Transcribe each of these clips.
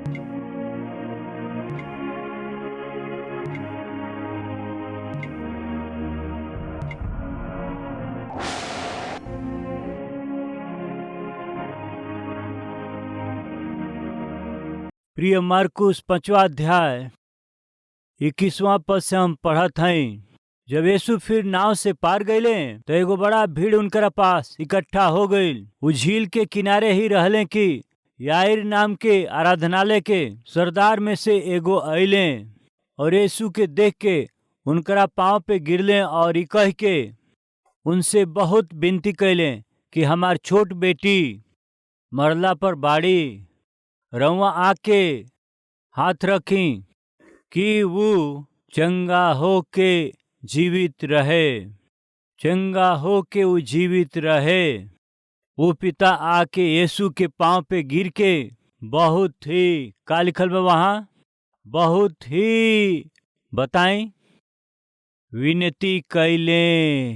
प्रिय मरकुस 5वां अध्याय 21वां पद से हम पढ़त हई। जब यीशु फिर नाव से पार गईले तो एगो बड़ा भीड़ उनकरा पास इकट्ठा हो गईल। उ झील के किनारे ही रहले कि याईर नाम के आराधनालय के सरदार में से एगो अइले और यीशु के देख के उनकरा पांव पे गिरले और ई कह के उनसे बहुत विनती कैले कि हमार छोट बेटी मरला पर बाड़ी, रउआ आके हाथ रखी कि वो चंगा हो के जीवित रहे। चंगा हो के वो जीवित रहे। वो पिता आके यीशु के पांव पे गिर के बहुत ही का लिखल बा वहाँ, बहुत ही बताई विनती कैले।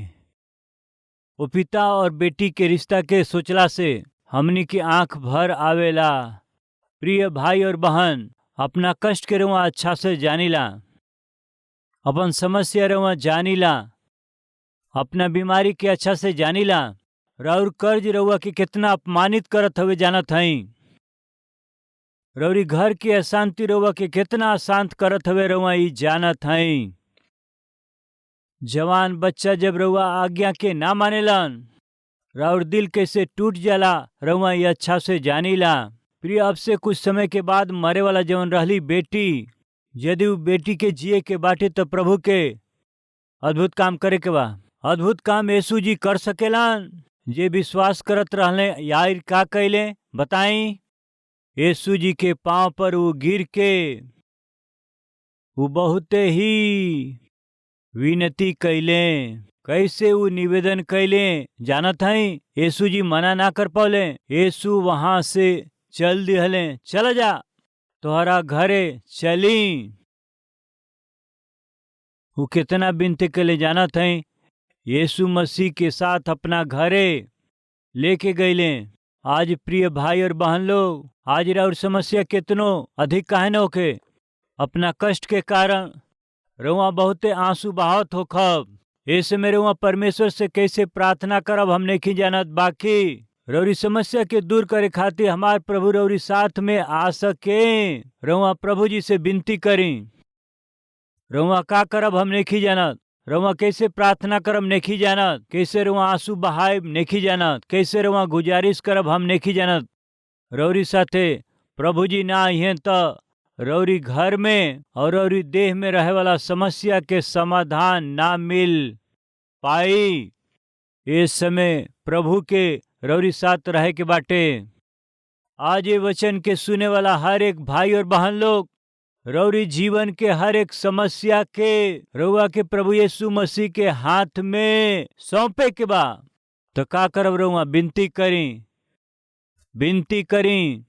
वो पिता और बेटी के रिश्ता के सोचला से हमनी की आंख भर आवेला। प्रिय भाई और बहन, अपना कष्ट के रउआ अच्छा से जानीला, अपन समस्या रउआ जानीला, अपना बीमारी के अच्छा से जानीला, रउर कर्ज रउआ के कितना अपमानित करत हवे जानत हई। रउरी घर की अशांति रउआ के कितना अशांत करत हवे रउआ ई जानत हई। जवान बच्चा जब रउआ आज्ञा के ना मानेलन, रउर दिल कैसे टूट जाला रउआ ई अच्छा से जानीला। प्रिय, अब से कुछ समय के बाद मरे वाला जवन रहली बेटी, यदि वो बेटी के जिए के बाटे तो प्रभु के अद्भुत काम करे के बा। अद्भुत काम यीशु जी कर सकेलन। जे विश्वास करत रहले याईर का कैले बताई। यीशु जी के पांव पर वो गिर के वो बहुते ही विनती कैले। कैसे वो निवेदन कैले जानत हई। यीशु जी मना ना कर पौले। यीशु वहां से चल दिहले, चल जा तोहरा घरे चली। वो कितना विनती कैले जानत हई। यीशु मसीह के साथ अपना घरे लेके गईले। आज प्रिय भाई और बहन लोग, आज और समस्या कितनो अधिक काहे न होके, अपना कष्ट के कारण रउआ बहुते आंसू बहावत होखब। ऐसे में रउआ परमेश्वर से कैसे प्रार्थना करब हम नहीं जानत। बाकी रउरी समस्या के दूर करे खातिर हमार प्रभु रउरी साथ में आ सके। रउआ प्रभु जी से विनती करी। रउआ का करब हम नहीं जानत। रउआ कैसे प्रार्थना करब नहीं जानत। कैसे रउआ आंसू बहायब नहीं जानत। कैसे रउआ गुजारिश करब हम नहीं जानत। रउरी साथे प्रभु जी ना आइहे तो रउरी घर में और रउरी देह में रहे वाला समस्या के समाधान ना मिल पाई। इस समय प्रभु के रउरी साथ रहे के बाटे। आज ये वचन के सुने वाला हर एक भाई और बहन लोग, रउरी जीवन के हर एक समस्या के रउआ के प्रभु यीशु मसीह के हाथ में सौंपे के बा। तो का करब रउआ विनती करी, विनती करी।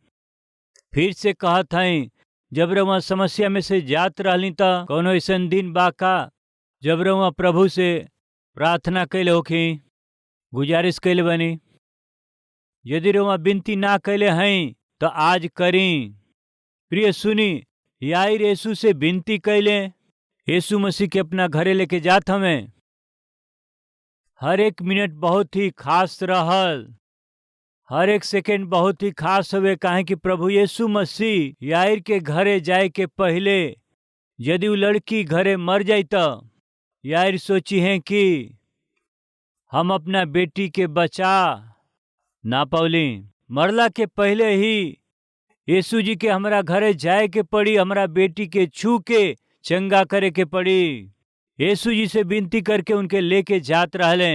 फिर से कहत हई, जब रउआ समस्या में से जात रहली त कौनो ऐसन दिन बा का जब रउआ प्रभु से प्रार्थना कैले होखी, गुजारिश कैले बनी। यदि रउआ विनती ना कैले हई तो आज करी। प्रिय सुनी, याईर यीशु से विनती कैले। यीशु मसीह के अपना घरे लेके जात हमें। हर एक मिनट बहुत ही खास रहल, हर एक सेकेंड बहुत ही खास हवे। काहे कि प्रभु यीशु मसीह याईर के घरे जाए के पहले यदि वो लड़की घरे मर जाई तो याईर सोची है कि हम अपना बेटी के बचा ना पौली। मरला के पहले ही यीशु जी के हमरा घरे जाए के पड़ी, हमरा बेटी के छू के चंगा करे के पड़ी। यीशु जी से विनती करके उनके लेके जात रहले।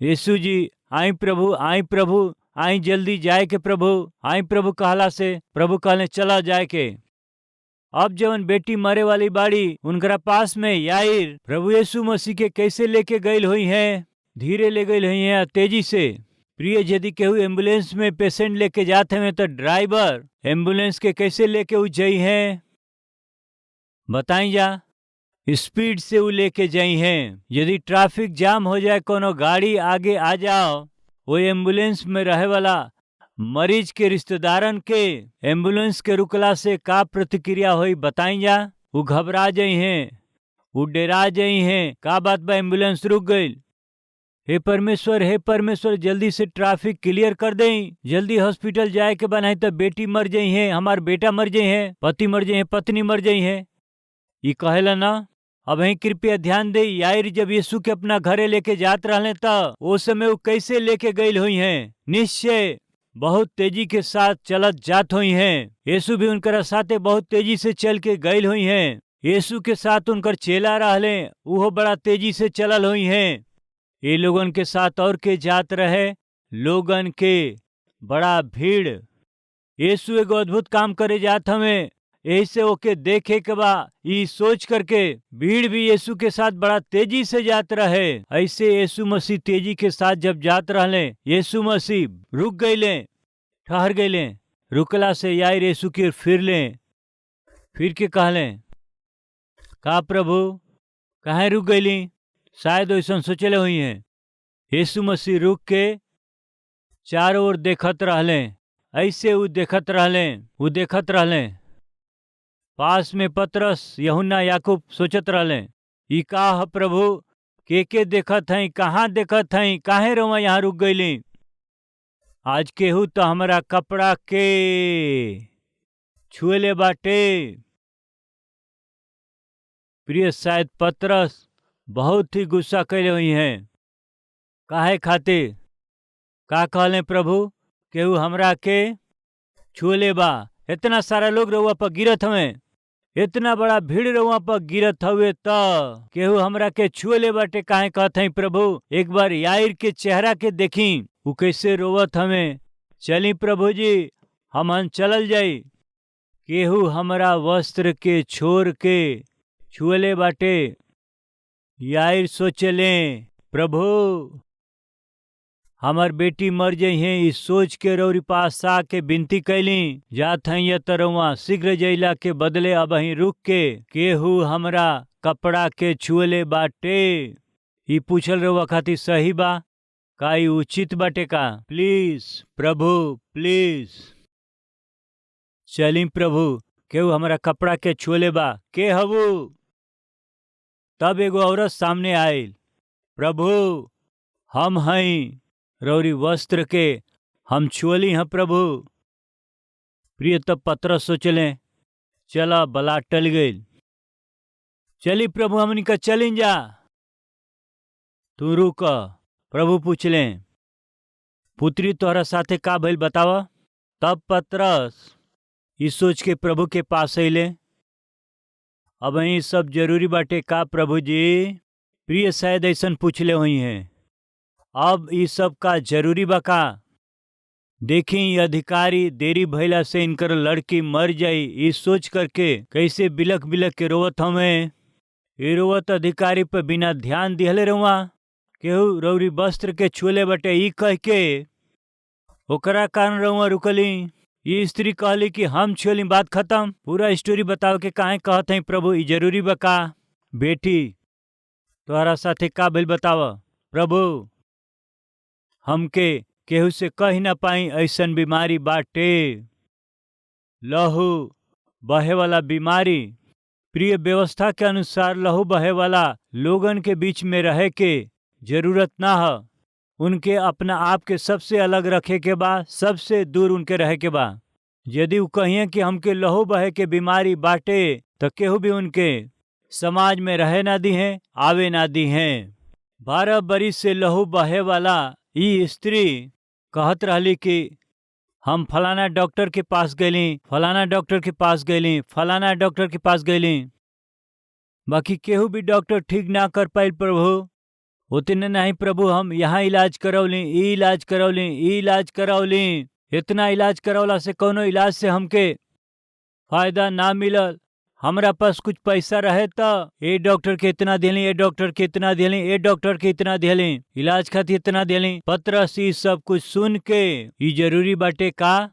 यीशु जी आई प्रभु, आई प्रभु, आई जल्दी जाए के प्रभु, आई प्रभु कहला से प्रभु कहले चला जाए के। अब जवन बेटी मरे वाली बाड़ी उनकरा पास में याईर प्रभु यीशु मसीह के कैसे लेके गईल हुई है, धीरे ले गईल हुई है, तेजी से। प्रिय, यदि केहू एम्बुलेंस में पेशेंट लेके जाते हैं तो ड्राइवर एम्बुलेंस के कैसे लेके उ जाई है बताई जा। स्पीड से वो लेके जाई हैं। यदि ट्रैफिक जाम हो जाए, कोनो गाड़ी आगे आ जाओ, वो एम्बुलेंस में रहे वाला मरीज के रिश्तेदारन के एम्बुलेंस के रुकला से का प्रतिक्रिया होई बताई जा। वो घबरा जाई हैं, वो डरा जाई हैं, का बात बा एम्बुलेंस रुक गई। हे परमेश्वर जल्दी से ट्रैफिक क्लियर कर दें, जल्दी हॉस्पिटल जाए के बनाई तो बेटी मर जाई है, हमार बेटा मर जाई है, पति मर जाई है, पत्नी मर जाई है। ये कहेला ना। अब ही कृपया ध्यान दे, यार जब यीशु के अपना घरे लेके जात रहले त वो समय वो कैसे लेके गई हुई हैं। निश्चय बहुत तेजी के साथ चलत जात हुई हैं। यीशु भी उनकर साथे बहुत तेजी से चल के गई हुई हैं। यीशु के साथ उनकर चेला रहले, वो बड़ा तेजी से चलल हुई हैं। ये लोगन के साथ और के जात रहे लोगन के बड़ा भीड़। यीशु एगो अद्भुत काम करे जात हमें, ऐसे ओके देखे के बा ये सोच करके भीड़ भी यीशु के साथ बड़ा तेजी से जात रहे। ऐसे यीशु मसीह तेजी के साथ जब जात रहले, यीशु मसीह रुक गईले, ठहर गईले। रुकला से यार यीशु की फिर के कहले, का प्रभु कहाँ रुक गईली? शायद ऐसा सोचले हुई हैं। यीशु मसीह रुक के चारों ओर देखत रहले। ऐसे वो देखत रहले। पास में पतरस, यूहन्ना, याकूब सोचत रहले, ई का ह प्रभु, के देखत हई, कहाँ देखत हई, काहे रहुआ यहाँ रुक गईली? आज केहू तो हमारा कपड़ा के छुएले बाटे। प्रिय, शायद पतरस बहुत ही गुस्सा कैले हुई हैं। काहे खातिर? का कहले प्रभु, केहू हमरा के छुएले बा। इतना सारा लोग रउआ पर गिरत हवे, इतना बड़ा भीड़ रउआ पर गिरत हवे त केहू हमरा के छुएले बाटे। काहे कहत हई प्रभु? एक बार याir के चेहरा के देखी, वो कैसे रोवत हवे। चली प्रभु जी, हमन चलल जाई। केहू हमरा वस्त्र के छोड़ के छुएले बाटे। याir सोचले, प्रभु हमार बेटी मर जाई है। इस सोच के रौरी पास आके विनती कैली, जात हई तरवा शीघ्र जैला के बदले अब ही रुक के केहू हमरा कपड़ा के छुएले बाटे। ई पूछल रहुआ खातिर सही बा? का ई उचित बाटे का? प्लीज प्रभु, प्लीज चली प्रभु, केहू हमरा कपड़ा के छुएले बा, के हवू? तब एगो औरत सामने आयल, प्रभु हम हई, रौरी वस्त्र के हम छुअली हैं प्रभु। प्रिय, तब पतरस सोचले, चला बला टल गई। चली प्रभु, हमनी का चलिन जा। तू रुक। प्रभु पूछले, पुत्री तोहरा साथे का भइल बतावा? तब पतरस इस सोच के प्रभु के पास अइले, अब यही सब जरूरी बाटे का प्रभु जी? प्रिय, शायद ऐसन पूछले हुई हैं, अब ई सब का जरूरी बा का? देखी ये अधिकारी देरी भइला से इनकर लड़की मर जाई, ई सोच करके कैसे बिलक बिलक के रोवत हमें। ये रोवत अधिकारी पे बिना ध्यान दिहले रहुआ केहू रौरी वस्त्र के छुएले बटे ई कह के ओकरा कारण रहुआ रुकली। ये स्त्री कहली कि हम छुएली, बात खत्म। पूरा स्टोरी बताओ के काहे कहत हई प्रभु, ई जरूरी बा का? बेटी तोहरा साथे का भइल बतावा प्रभु? हमके केहू से कह ना पाई ऐसन बीमारी बाटे, लहू बहे वाला बीमारी। प्रिय, व्यवस्था के अनुसार लहू बहे वाला लोगन के बीच में रहे के जरूरत ना है। उनके अपना आप के सबसे अलग रखे के बा, सबसे दूर उनके रहे के बा। यदि वो कहिए कि हमके लहू बहे के बीमारी बाटे तो केहू भी उनके समाज में रहे ना दी हैं, आवे ना दी हैं। 12 बरिस से लहू बहे वाला ई स्त्री कहत रहली कि हम फलाना डॉक्टर के पास गईली, फलाना डॉक्टर के पास गईली, फलाना डॉक्टर के पास गईली, बाकी केहू भी डॉक्टर ठीक ना कर पाइल प्रभु। उतने नहीं प्रभु, हम यहाँ इलाज करौली, ई इलाज करौली, ई इलाज करौली। इतना इलाज करौला से कोनो इलाज से हमके फायदा ना मिलल। हमरा पास कुछ पैसा रहे तो ए डॉक्टर के इतना दिली, ए डॉक्टर के इतना दिली, ए डॉक्टर के इतना दिली, इलाज खातिर इतना दिली। पतरस ई सब कुछ सुन के, ई जरूरी बाटे का?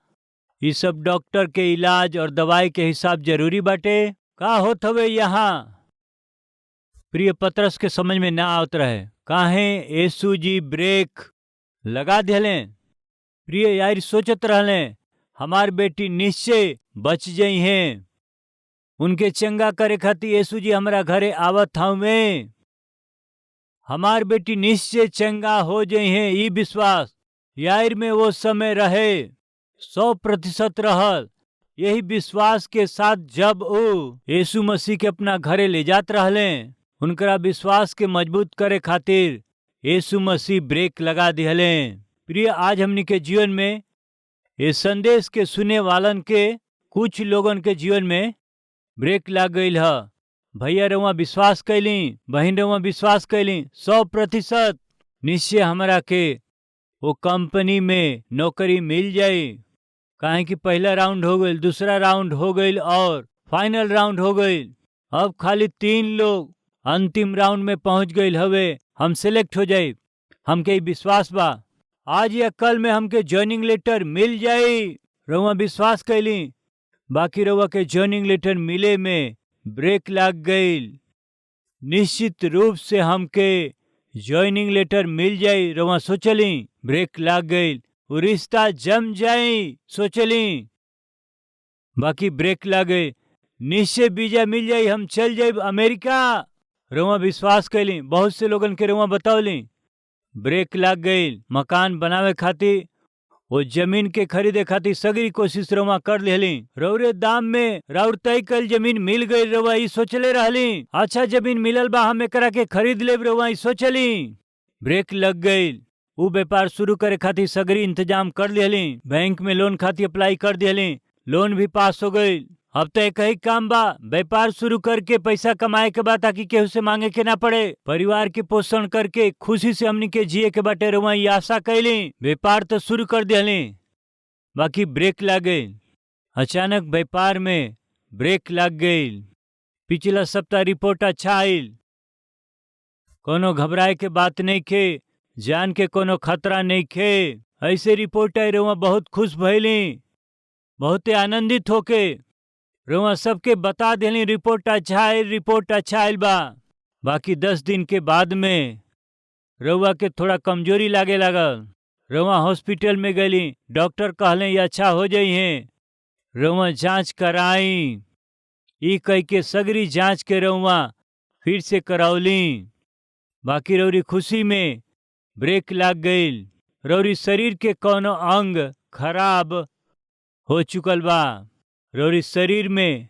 ई सब डॉक्टर के इलाज और दवाई के हिसाब जरूरी बाटे का? होत हवे यहाँ? प्रिय, पतरस के समझ में ना आवत रहे, काहे यीशु जी ब्रेक लगा दिले। प्रिय यार सोचत रहले हमार बेटी निश्चय बच जाई हैं। उनके चंगा करे खातिर यीशु जी हमारा घरे आवत हमें। हमार बेटी निश्चय चंगा हो जाई हैं, ई विश्वास यार में वो समय रहे 100% रहल। यही विश्वास के साथ जब वो यीशु मसीह के अपना घरे ले जात रहले, उनकरा विश्वास के मजबूत करे खातिर यीशु मसीह ब्रेक लगा दिहले। प्रिय आज हमनी के जीवन में ये संदेश के सुने वालन के कुछ लोगन के जीवन में ब्रेक लग गई है। भैया रउआ विश्वास कैली, बहन रउआ विश्वास कैली 100% निश्चय हमरा के वो कंपनी में नौकरी मिल जाई। काहे कि पहला राउंड हो गई, दूसरा राउंड हो गई और फाइनल राउंड हो गई। अब खाली 3 लोग अंतिम राउंड में पहुंच गई हवे, हम सिलेक्ट हो जाए। हमके विश्वास बा आज या कल में हमके ज्वाइनिंग लेटर मिल जाई। रउआ विश्वास कैली, बाकी रउआ के ज्वाइनिंग लेटर मिले में ब्रेक लग गई। निश्चित रूप से हमके ज्वाइनिंग लेटर मिल जाई, रउआ सोचली, ब्रेक लग गई। वो रिश्ता जम जाई सोचली, बाकी ब्रेक लग गई। निश्चय वीजा मिल जाई, हम चल जाए अमेरिका। रउआ विश्वास कैली, बहुत से लोगन के रउआ बतावली, ब्रेक लग गई। मकान बनावे खातिर, वो जमीन के खरीदे खातिर सगरी कोशिश रउआ कर लेली। रउरे दाम में राउर तय कल जमीन मिल गई, रउआ ई सोचले रहली अच्छा जमीन मिलल बा, हम एकरा के खरीद लेब, रउआ ई सोचली। ब्रेक लग गई। वो व्यापार शुरू करे खातिर सगरी इंतजाम कर लेली, बैंक में लोन खातिर अप्लाई कर दिहली, लोन भी पास हो गई। अब तो एक ही काम बा, व्यापार शुरू करके पैसा कमाए के बाद ताकि केहू से मांगे के ना पड़े, परिवार के पोषण करके खुशी से हमनी के जिए के बाटे। रउआ ई आशा कैली, व्यापार तो शुरू कर दिहली, बाकी ब्रेक लग गई। अचानक व्यापार में ब्रेक लग गई। पिछला सप्ताह रिपोर्ट अच्छा आइल, कोनो घबराए के बात नहीं खे, जान के कोनो खतरा नहीं खे। ऐसे रिपोर्ट आई, रउआ बहुत खुश भइली, बहुते आनंदित होके रउआ सबके बता देली रिपोर्ट अच्छा है, रिपोर्ट अच्छा आइल बा। बाकी 10 दिन के बाद में रउआ के थोड़ा कमजोरी लागे लगल। रउआ हॉस्पिटल में गईली, डॉक्टर कहले ये अच्छा हो जाई हैं। रउआ जांच कराई, ई कह के सगरी जांच के रउआ फिर से करौली। बाकी रउरी खुशी में ब्रेक लग गई। रउरी शरीर के कोनो अंग खराब हो चुकल बा, रउरी शरीर में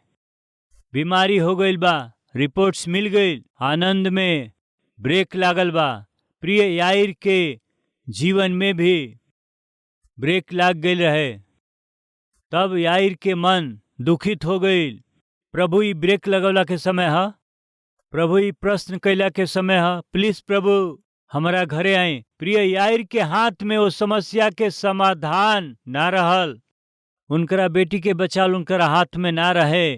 बीमारी हो गई बा, रिपोर्ट्स मिल गई, आनंद में ब्रेक लागल बा। प्रिय यार के जीवन में भी ब्रेक लग गई रहे, तब यार के मन दुखित हो गई। प्रभु ई ब्रेक लगौला के समय है, प्रभु ई प्रश्न कैला के समय है, प्लीज प्रभु हमारा घरे आई। प्रिय यार के हाथ में वो समस्या के समाधान ना रहल, उनकरा बेटी के बचाल उनकरा हाथ में ना रहे।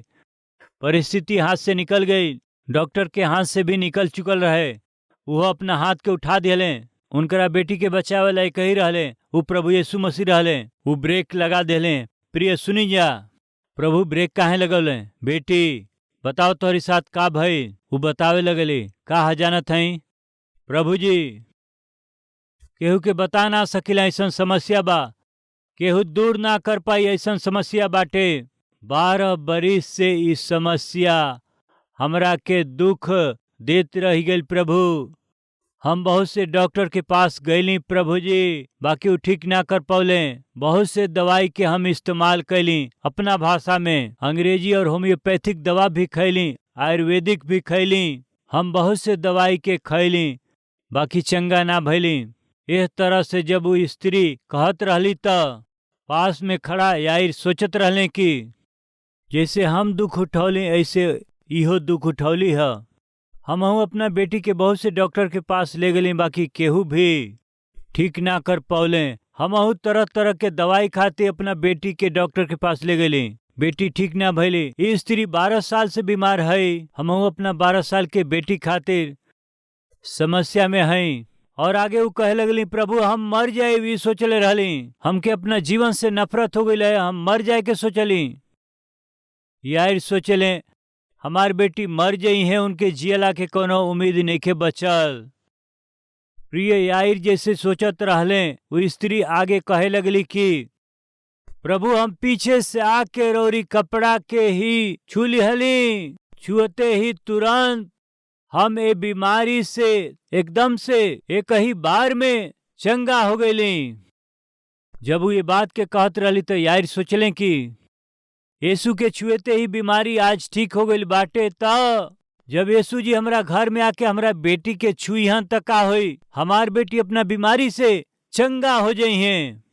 परिस्थिति हाथ से निकल गई, डॉक्टर के हाथ से भी निकल चुकल रहे। वो अपना हाथ के उठा दिले, उनकरा बेटी के बचावे ला कही रहले, वो प्रभु यीशु मसीह रहले। वो ब्रेक लगा दिले। प्रिय सुनी जा, प्रभु ब्रेक काहे लगौले? बेटी बताओ तोहरी साथ का भई? वो बतावे लगले, का हजानत हई प्रभु जी, केहू के बता ना सकिला ऐसा समस्या बा, केहू दूर ना कर पाई ऐसा समस्या बाटे। 12 बरिस से इस समस्या हमरा के दुख देत रह गई प्रभु। हम बहुत से डॉक्टर के पास गईली प्रभु जी, बाकी वो ठीक ना कर पौले। बहुत से दवाई के हम इस्तेमाल कैली अपना भाषा में, अंग्रेजी और होम्योपैथिक दवा भी खैली, आयुर्वेदिक भी खैली। हम बहुत से दवाई के खैली, बाकी चंगा ना भैली। इस तरह से जब वो स्त्री कहत रहली त पास में खड़ा यार सोचत रहले कि जैसे हम दुख उठौली ऐसे इहो दुख उठौली है। हम अपना बेटी के बहुत से डॉक्टर के पास ले गली, बाकी केहू भी ठीक ना कर पौले। हम तरह तरह के दवाई खाते अपना बेटी के डॉक्टर के पास ले गली, बेटी ठीक ना भैली। ये स्त्री 12 साल से बीमार है। हम अपना 12 साल के बेटी खातिर समस्या में है। और आगे वो कहे लगली, प्रभु हम मर जाए भी सोचले रहली, हमके अपना जीवन से नफरत हो गई है, हम मर जाए के सोचली। यार सोचले हमार बेटी मर जाई है, उनके जियला के कोनो उम्मीद नहीं के बचल। प्रिय याईर जैसे सोचत रहले, वो स्त्री आगे कहे लगली कि प्रभु हम पीछे से आके रौरी कपड़ा के ही छू लिहली, छुअते ही तुरंत हम ए बीमारी से एकदम से एक ही बार में चंगा हो गईली। जब वो ये बात के कहत रहली तो याईर सोचले कि यीशु के छुएते ही बीमारी आज ठीक हो गई बाटे, त जब यीशु जी हमरा घर में आके हमरा बेटी के छुईहन त का होई, हमार बेटी अपना बीमारी से चंगा हो जाई हैं।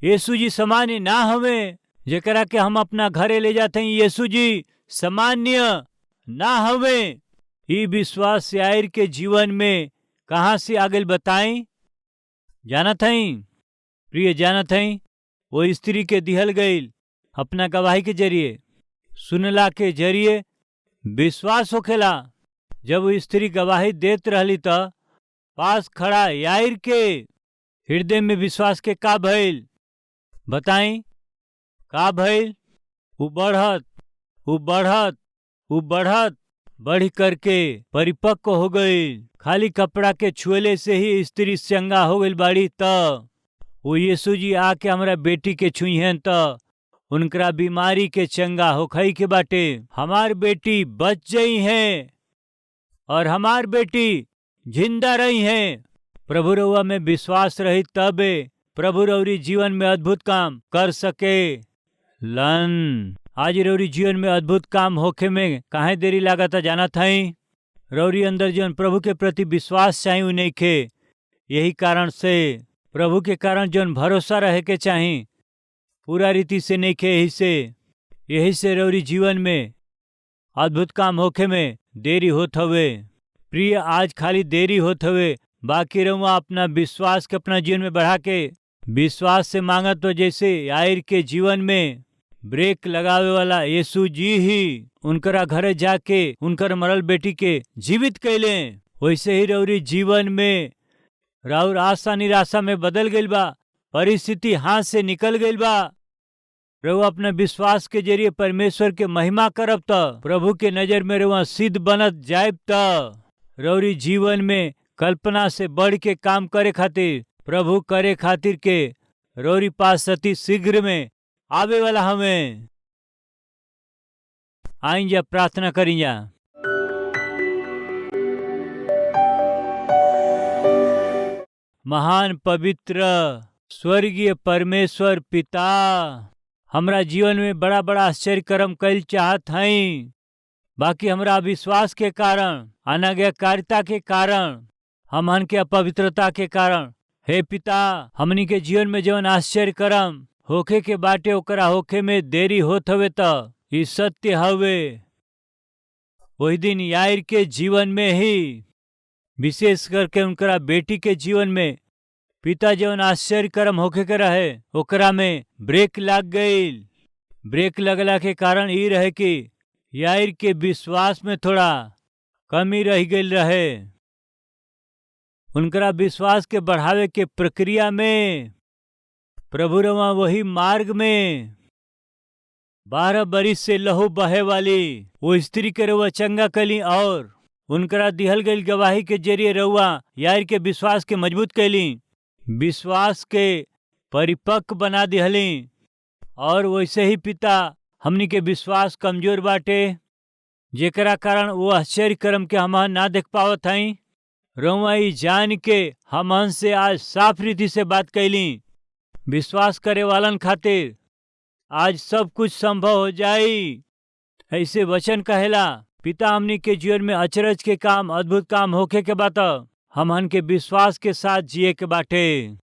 यीशु जी सामान्य ना हवे जेकरा के हम अपना घरे ले जाते हैं, यीशु जी सामान्य ना हवे। ई विश्वास याईर के जीवन में कहाँ से आगे बताई जानत हई प्रिय, जानत हई वो स्त्री के दिहल गईल अपना गवाही के जरिए, सुनला के जरिए विश्वास होखेला। जब वो स्त्री गवाही देत रहली त पास खड़ा याईर के हृदय में विश्वास के का भइल बताई, का भइल? उ बढ़त उ बढ़त उ बढ़त बढ़ करके परिपक्व हो गई। खाली कपड़ा के छुएले से ही स्त्री चंगा हो गई बाड़ी। त वो यीशु जी आके हमरा बेटी के छुई हैं त उनकरा बीमारी के चंगा हो खई के बाटे, हमार बेटी बच गई है और हमार बेटी जिंदा रही है। प्रभु रउआ में विश्वास रही तबे प्रभु रउरी जीवन में अद्भुत काम कर सके लन। आज रउरी जीवन में अद्भुत काम होखे में काहे देरी लागता जानत हई? रउरी अंदर जीवन प्रभु के प्रति विश्वास चाहिए उ नइखे। यही कारण से प्रभु के कारण जौन भरोसा रहे के चाही पूरा रीति से नइखे। यही से रउरी जीवन में अद्भुत काम होखे में देरी होत हवे। प्रिय, आज खाली देरी होत हवे, बाकी रउआ अपना विश्वास के अपना जीवन में बढ़ा के विश्वास से मांगत तो जैसे याईर के जीवन में ब्रेक लगावे वाला यीशु जी ही उनकरा घरे जाके उनकर मरल बेटी के जीवित कैले, वैसे ही रउरी जीवन में राउर आशा निराशा में बदल गईल बा, परिस्थिति हाथ से निकल गईल बा। रउआ अपना विश्वास के जरिए परमेश्वर के महिमा करब त प्रभु के नजर में रउआ सिद्ध बनत जायब त रउरी जीवन में कल्पना से बढ़ के काम करे खातिर प्रभु करे खातिर के रउरी पास अति शीघ्र में आवे वाला हमें। आइन जा प्रार्थना करी जा। महान पवित्र स्वर्गीय परमेश्वर पिता, हमरा जीवन में बड़ा बड़ा आश्चर्य कर्म कैल चाहत हई, बाकी हमरा विश्वास के कारण, अनाज्ञाकारिता के कारण, हमन के अपवित्रता के कारण, हे पिता, हमनी के जीवन में जवन आश्चर्य कर्म होखे के बाटे ओकरा होखे में देरी होत हवे त ई सत्य हवे। वही दिन याईर के जीवन में ही, विशेष करके उनकरा बेटी के जीवन में पिता जवन आश्चर्य कर्म होखे के रहे ओकरा में ब्रेक लग गई। ब्रेक लगला के कारण ई रहे कि याईर के विश्वास में थोड़ा कमी रह गई रहे। उनकरा विश्वास के बढ़ावे के प्रक्रिया में प्रभु रवा वही मार्ग में 12 बरिस से लहू बहे वाली वो स्त्री के रउआ चंगा कली और उनकरा दिहल गई गवाही के जरिए रउआ याईर के विश्वास के मजबूत कैली, विश्वास के परिपक्व बना दिहली। और वैसे ही पिता, हमनी के विश्वास कमजोर बाटे जेकरा कारण वो आश्चर्य कर्म के हम ना देख पावत हई। रउआ ई जान के हमन से आज साफ रीति से बात कैली, विश्वास करे वालन खातिर आज सब कुछ संभव हो जाई। ऐसे वचन कहेला पिता, हमनी के जीवन में अचरज के काम, अद्भुत काम होखे के बात हमन के विश्वास के साथ जिए के बाटे।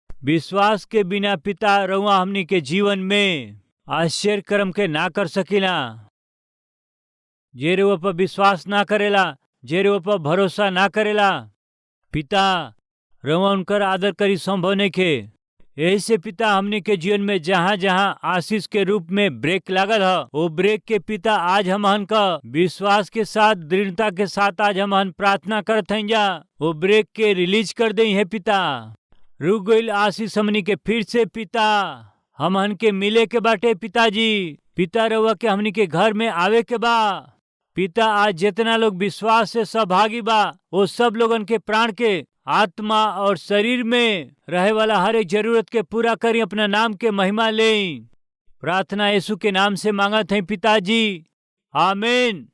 विश्वास के बिना पिता रउआ हमनी के जीवन में आश्चर्य कर्म के ना कर सकिला। जे रउआ पर विश्वास ना करेला, जे रउआ पर भरोसा ना करेला, पिता रउआ उनकर आदर करी संभव नहीं के। यही से पिता, हमनी के जीवन में जहाँ जहाँ आशीष के रूप में ब्रेक लागल है, वो ब्रेक के पिता आज हमन का विश्वास के साथ, दृढ़ता के साथ आज हमन प्रार्थना करत हई जा वो ब्रेक के रिलीज कर दई है पिता। रुक गईल आशीष हमनी के फिर से पिता हमन के मिले के बाटे पिताजी। पिता रउआ के हमनी के घर में आवे के बा पिता। आज जितना लोग विश्वास से सहभागी बा वो सब लोगन के प्राण के आत्मा और शरीर में रहे वाला हर एक जरूरत के पूरा करी, अपना नाम के महिमा लें। प्रार्थना यीशु के नाम से मांगत है पिताजी, आमीन।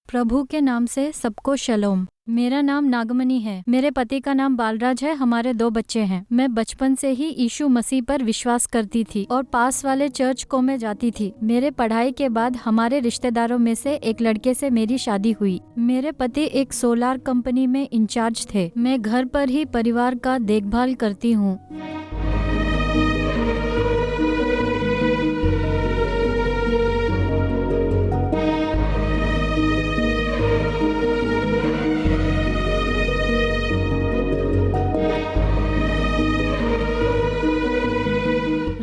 प्रभु के नाम से सबको शलोम। मेरा नाम नागमणि है। मेरे पति का नाम बालराज है। हमारे 2 बच्चे हैं। मैं बचपन से ही यीशु मसीह पर विश्वास करती थी और पास वाले चर्च को मैं जाती थी। मेरे पढ़ाई के बाद हमारे रिश्तेदारों में से एक लड़के से मेरी शादी हुई। मेरे पति एक सोलार कंपनी में इंचार्ज थे। मैं घर पर ही परिवार का देखभाल करती हूँ।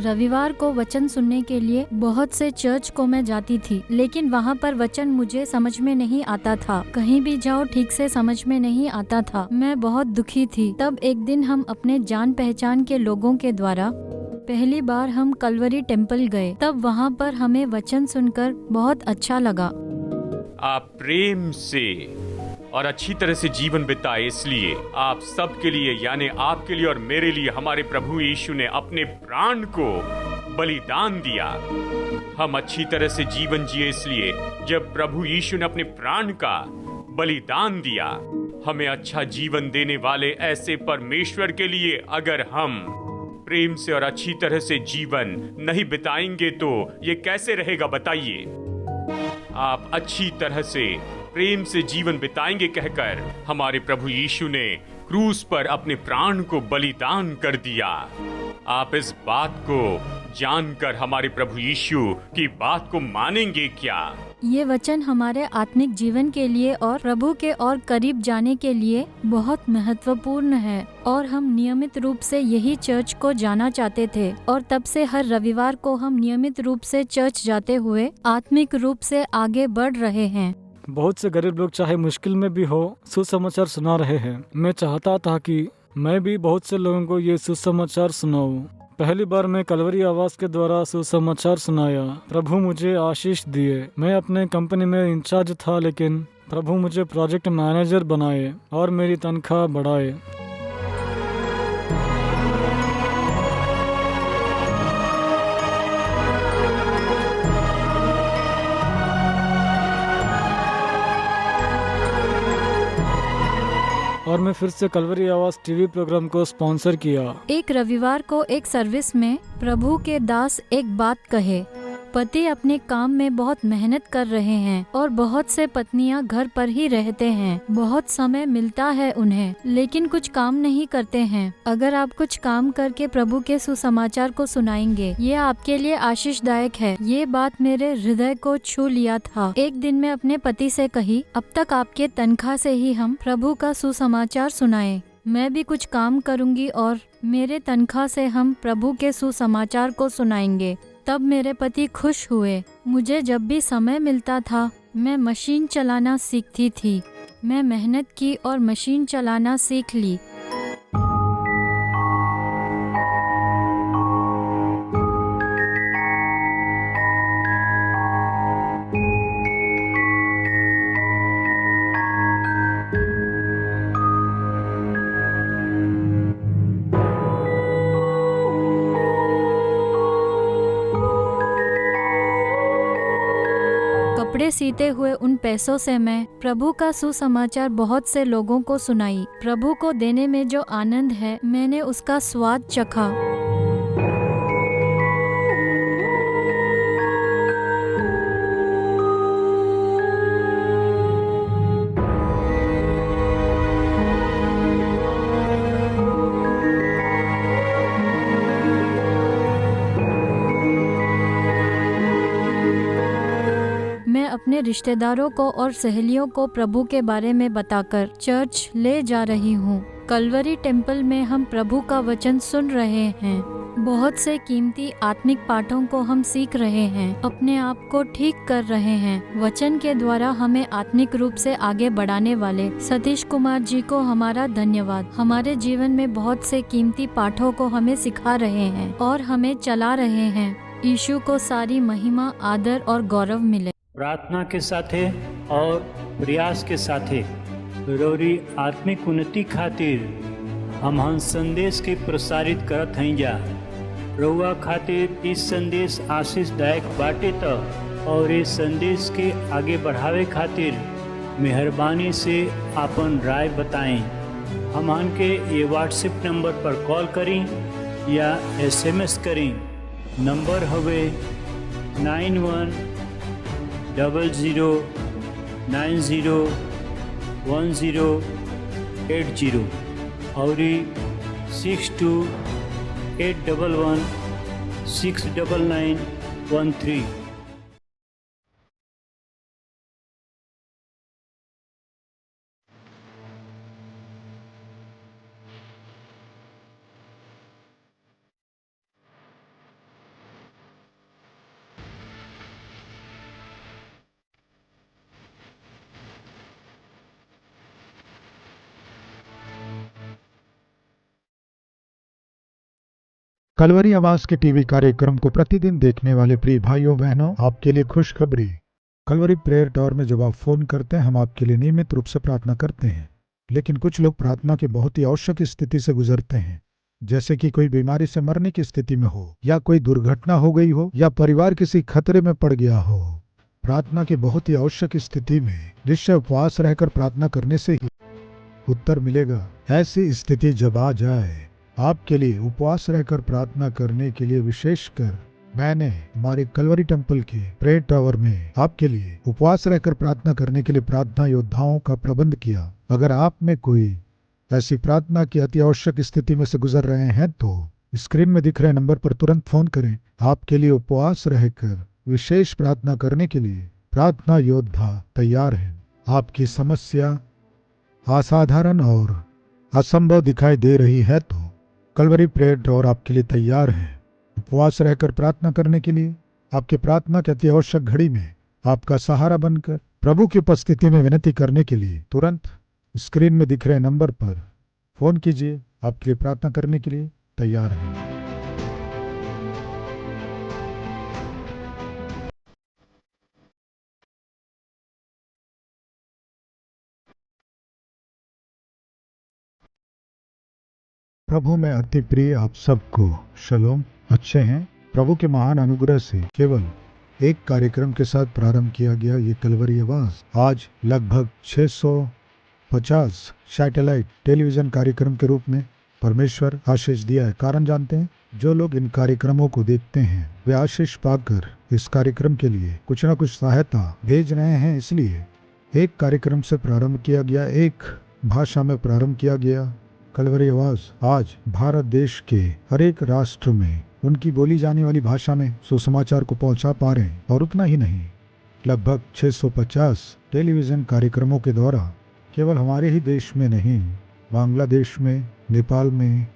रविवार को वचन सुनने के लिए बहुत से चर्च को मैं जाती थी, लेकिन वहाँ पर वचन मुझे समझ में नहीं आता था। कहीं भी जाओ ठीक से समझ में नहीं आता था। मैं बहुत दुखी थी। तब एक दिन हम अपने जान पहचान के लोगों के द्वारा पहली बार हम कलवरी टेम्पल गए। तब वहाँ पर हमें वचन सुनकर बहुत अच्छा लगा। आप प्रेम से और अच्छी तरह से जीवन बिताए, इसलिए आप सबके लिए यानी आपके लिए और मेरे लिए हमारे प्रभु यीशु ने अपने प्राण को बलिदान दिया। हम अच्छी तरह से जीवन जिए, इसलिए जब प्रभु यीशु ने अपने प्राण का बलिदान दिया, हमें अच्छा जीवन देने वाले ऐसे परमेश्वर के लिए अगर हम प्रेम से और अच्छी तरह से जीवन नहीं बिताएंगे तो ये कैसे रहेगा बताइए। आप अच्छी तरह से प्रेम से जीवन बिताएंगे कहकर हमारे प्रभु यीशु ने क्रूस पर अपने प्राण को बलिदान कर दिया। आप इस बात को जानकर हमारे प्रभु यीशु की बात को मानेंगे क्या? ये वचन हमारे आत्मिक जीवन के लिए और प्रभु के और करीब जाने के लिए बहुत महत्वपूर्ण है और हम नियमित रूप से यही चर्च को जाना चाहते थे और तब से हर रविवार को हम नियमित रूप से चर्च जाते हुए आत्मिक रूप से आगे बढ़ रहे हैं। बहुत से गरीब लोग चाहे मुश्किल में भी हो सुसमाचार सुना रहे हैं। मैं चाहता था कि मैं भी बहुत से लोगों को ये सुसमाचार सुनाऊं। पहली बार मैं कलवरी आवाज के द्वारा सुसमाचार सुनाया। प्रभु मुझे आशीष दिए। मैं अपने कंपनी में इंचार्ज था, लेकिन प्रभु मुझे प्रोजेक्ट मैनेजर बनाए और मेरी तनख्वाह बढ़ाए। और मैं फिर से कलवरी आवाज टीवी प्रोग्राम को स्पॉन्सर किया। एक रविवार को एक सर्विस में प्रभु के दास एक बात कहे। पति अपने काम में बहुत मेहनत कर रहे हैं और बहुत से पत्नियां घर पर ही रहते हैं। बहुत समय मिलता है उन्हें, लेकिन कुछ काम नहीं करते हैं। अगर आप कुछ काम करके प्रभु के सुसमाचार को सुनाएंगे, ये आपके लिए आशीषदायक है। ये बात मेरे हृदय को छू लिया था। एक दिन मैं अपने पति से कही, अब तक आपके तनख्वाह से ही हम प्रभु का सुसमाचार सुनाए। मैं भी कुछ काम करूंगी और मेरे तनख्वाह से हम प्रभु के सुसमाचार को सुनाएंगे। तब मेरे पति खुश हुए। मुझे जब भी समय मिलता था मैं मशीन चलाना सीखती थी। मैं मेहनत की और मशीन चलाना सीख ली। कपड़े सीते हुए उन पैसों से मैं प्रभु का सुसमाचार बहुत से लोगों को सुनाई। प्रभु को देने में जो आनंद है, मैंने उसका स्वाद चखा। अपने रिश्तेदारों को और सहेलियों को प्रभु के बारे में बताकर चर्च ले जा रही हूँ। कलवरी टेम्पल में हम प्रभु का वचन सुन रहे हैं। बहुत से कीमती आत्मिक पाठों को हम सीख रहे हैं, अपने आप को ठीक कर रहे हैं। वचन के द्वारा हमें आत्मिक रूप से आगे बढ़ाने वाले सतीश कुमार जी को हमारा धन्यवाद। हमारे जीवन में बहुत से कीमती पाठों को हमें सिखा रहे हैं और हमें चला रहे हैं। यीशु को सारी महिमा, आदर और गौरव मिले। प्रार्थना के साथे और प्रयास के साथे रोरी आत्मिक उन्नति खातिर हम संदेश के प्रसारित करत हई जा। रउआ खातिर इस संदेश आशीषदायक बाटे त और इस संदेश के आगे बढ़ावे खातिर मेहरबानी से आपन राय बताएं। हमन के ये व्हाट्सएप नंबर पर कॉल करें या SMS करें। नंबर हवे 9100901080 और 6281169913। कलवरी आवाज के टीवी कार्यक्रम को प्रतिदिन देखने वाले प्रिय भाइयों बहनों, आपके लिए खुशखबरी। कलवरी प्रेयर टावर में जब आप फोन करते हैं, हम आपके लिए नियमित रूप से प्रार्थना करते हैं। लेकिन कुछ लोग प्रार्थना की बहुत ही आवश्यक स्थिति से गुजरते हैं, जैसे कि कोई बीमारी से मरने की स्थिति में हो, या कोई दुर्घटना हो गई हो, या परिवार किसी खतरे में पड़ गया हो। प्रार्थना की बहुत ही आवश्यक स्थिति में निश्चय उपवास रहकर प्रार्थना करने से ही उत्तर मिलेगा। ऐसी स्थिति जब आ जाए, आपके लिए उपवास रहकर प्रार्थना करने के लिए विशेषकर मैंने हमारे कलवरी टेम्पल के प्रेयर टावर में आपके लिए उपवास रहकर प्रार्थना करने के लिए प्रार्थना योद्धाओं का प्रबंध किया। अगर आप में कोई ऐसी प्रार्थना की अति आवश्यक स्थिति में से गुजर रहे हैं तो स्क्रीन में दिख रहे नंबर पर तुरंत फोन करें। आपके लिए उपवास रहकर विशेष प्रार्थना करने के लिए प्रार्थना योद्धा तैयार है। आपकी समस्या असाधारण और असंभव दिखाई दे रही है तो कलवरी प्रेयर टावर आपके लिए तैयार है। उपवास रहकर प्रार्थना करने के लिए आपके प्रार्थना की अति आवश्यक घड़ी में आपका सहारा बनकर प्रभु की उपस्थिति में विनती करने के लिए तुरंत स्क्रीन में दिख रहे नंबर पर फोन कीजिए। आपके लिए प्रार्थना करने के लिए तैयार है। प्रभु में अति प्रिय आप सबको शलोम। अच्छे हैं? प्रभु के महान अनुग्रह से केवल एक कार्यक्रम के साथ प्रारंभ किया गया ये कलवरी आवाज आज लगभग 650 सैटेलाइट टेलीविजन कार्यक्रम के रूप में परमेश्वर आशीष दिया है। कारण जानते हैं? जो लोग इन कार्यक्रमों को देखते हैं वे आशीष पाकर इस कार्यक्रम के लिए कुछ न कुछ सहायता भेज रहे हैं। इसलिए एक कार्यक्रम से प्रारंभ किया गया, एक भाषा में प्रारंभ किया गया। कलवरी आवाज आज भारत देश के हर एक राष्ट्र में उनकी बोली जाने वाली भाषा में सुसमाचार को पहुंचा पा रहे हैं। और उतना ही नहीं, लगभग 650 टेलीविजन कार्यक्रमों के द्वारा केवल हमारे ही देश में नहीं, बांग्लादेश में, नेपाल में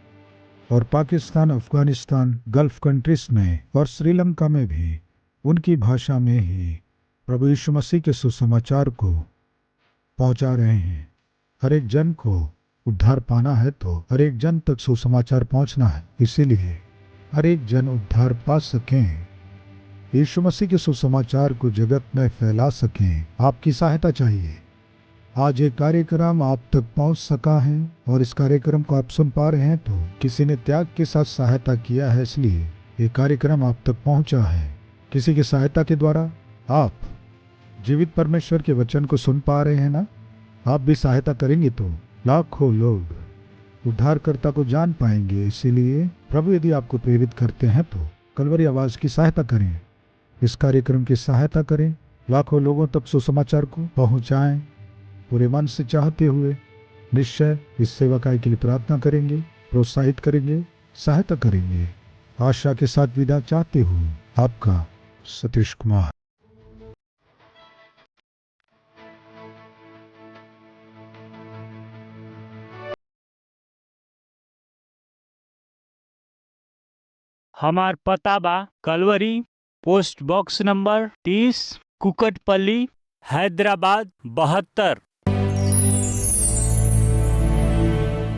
और पाकिस्तान, अफगानिस्तान, गल्फ कंट्रीज में और श्रीलंका में भी उनकी भाषा में ही प्रभु यीशु मसीह के सुसमाचार को पहुंचा रहे हैं। हर एक जन को उद्धार पाना है तो हर एक जन तक सुसमाचार पहुंचना है। इसीलिए हर एक जन उद्धार पा सकें, यीशु मसीह के सुसमाचार को जगत में फैला सकें, आपकी सहायता चाहिए। आज ये कार्यक्रम आप तक पहुंच सका है और इस कार्यक्रम को आप सुन पा रहे हैं तो किसी ने त्याग के साथ सहायता किया है, इसलिए ये कार्यक्रम आप तक पहुंचा है। किसी की सहायता के द्वारा आप जीवित परमेश्वर के वचन को सुन पा रहे हैं ना। आप भी सहायता करेंगे तो लाखों लोग उद्धारकर्ता को जान पाएंगे। इसीलिए प्रभु यदि आपको प्रेरित करते हैं तो कलवरी आवाज की सहायता करें, इस कार्यक्रम की सहायता करें, लाखों लोगों तक सुसमाचार को पहुंचाएं। पूरे मन से चाहते हुए निश्चय इस सेवकाई के लिए प्रार्थना करेंगे, प्रोत्साहित करेंगे, सहायता करेंगे। आशा के साथ विदा चाहते हुए आपका सतीश कुमार। हमार पता बा कलवरी, post box number 30, Kukatpally, Hyderabad 72।